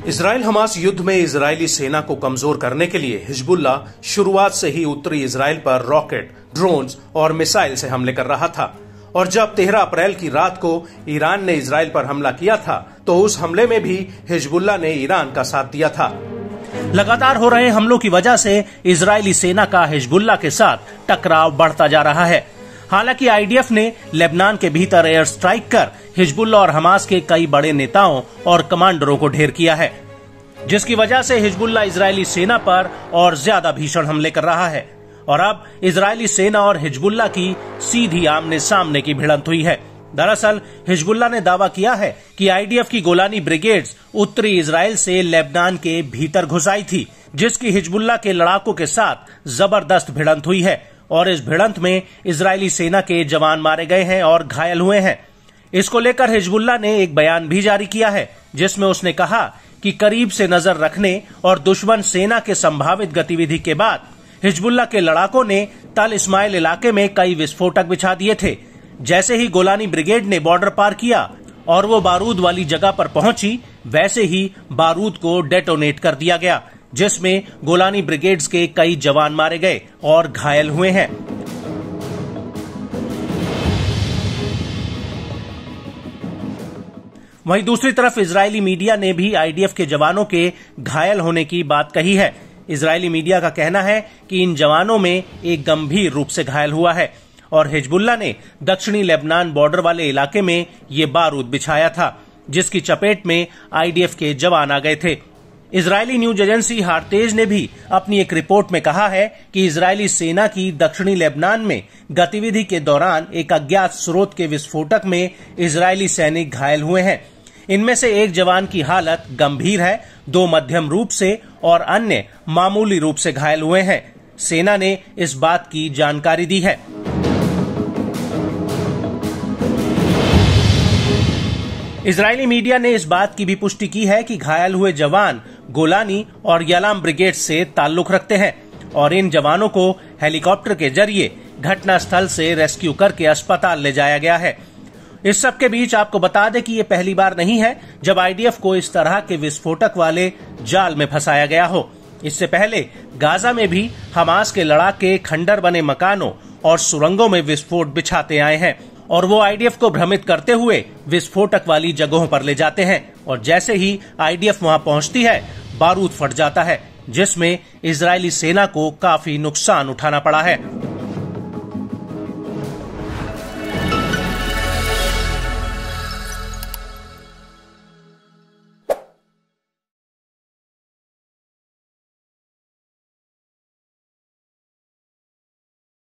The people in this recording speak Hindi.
इजराइल हमास युद्ध में इजरायली सेना को कमजोर करने के लिए हिजबुल्ला शुरुआत से ही उत्तरी इजराइल पर रॉकेट, ड्रोन्स और मिसाइल से हमले कर रहा था। और जब 13 अप्रैल की रात को ईरान ने इजराइल पर हमला किया था तो उस हमले में भी हिजबुल्ला ने ईरान का साथ दिया था। लगातार हो रहे हमलों की वजह से इजरायली सेना का हिजबुल्ला के साथ टकराव बढ़ता जा रहा है। हालांकि आईडीएफ ने लेबनान के भीतर एयर स्ट्राइक कर हिजबुल्ला और हमास के कई बड़े नेताओं और कमांडरों को ढेर किया है, जिसकी वजह से हिजबुल्ला इजरायली सेना पर और ज्यादा भीषण हमले कर रहा है। और अब इजरायली सेना और हिजबुल्ला की सीधी आमने सामने की भिड़ंत हुई है। दरअसल हिजबुल्ला ने दावा किया है कि आईडीएफ की गोलानी ब्रिगेड्स उत्तरी इजराइल से लेबनान के भीतर घुस आई थी, जिसकी हिजबुल्ला के लड़ाकों के साथ जबरदस्त भिड़ंत हुई है और इस भिड़ंत में इजरायली सेना के जवान मारे गए हैं और घायल हुए हैं। इसको लेकर हिजबुल्ला ने एक बयान भी जारी किया है, जिसमें उसने कहा कि करीब से नजर रखने और दुश्मन सेना के संभावित गतिविधि के बाद हिजबुल्ला के लड़ाकों ने तल इस्माइल इलाके में कई विस्फोटक बिछा दिए थे। जैसे ही गोलानी ब्रिगेड ने बॉर्डर पार किया और वो बारूद वाली जगह पर पहुंची, वैसे ही बारूद को डेटोनेट कर दिया गया, जिसमें गोलानी ब्रिगेड्स के कई जवान मारे गए और घायल हुए हैं। वहीं दूसरी तरफ इजरायली मीडिया ने भी आईडीएफ के जवानों के घायल होने की बात कही है। इजरायली मीडिया का कहना है कि इन जवानों में एक गंभीर रूप से घायल हुआ है और हिजबुल्ला ने दक्षिणी लेबनान बॉर्डर वाले इलाके में ये बारूद बिछाया था, जिसकी चपेट में आईडीएफ के जवान आ गए थे। इजरायली न्यूज एजेंसी हारतेज ने भी अपनी एक रिपोर्ट में कहा है कि इजरायली सेना की दक्षिणी लेबनान में गतिविधि के दौरान एक अज्ञात स्रोत के विस्फोटक में इजरायली सैनिक घायल हुए हैं। इनमें से एक जवान की हालत गंभीर है, 2 मध्यम रूप से और अन्य मामूली रूप से घायल हुए हैं। सेना ने इस बात की जानकारी दी है। इजरायली मीडिया ने इस बात की भी पुष्टि की है कि घायल हुए जवान गोलानी और यलाम ब्रिगेड से ताल्लुक रखते हैं और इन जवानों को हेलीकॉप्टर के जरिए घटनास्थल से रेस्क्यू करके अस्पताल ले जाया गया है। इस सब के बीच आपको बता दें कि ये पहली बार नहीं है जब आईडीएफ को इस तरह के विस्फोटक वाले जाल में फंसाया गया हो। इससे पहले गाजा में भी हमास के लड़ाके खंडर बने मकानों और सुरंगों में विस्फोट बिछाते आए हैं और वो आईडीएफ को भ्रमित करते हुए विस्फोटक वाली जगहों पर ले जाते हैं और जैसे ही आईडीएफ वहां पहुंचती है, बारूद फट जाता है, जिसमें इजरायली सेना को काफी नुकसान उठाना पड़ा है।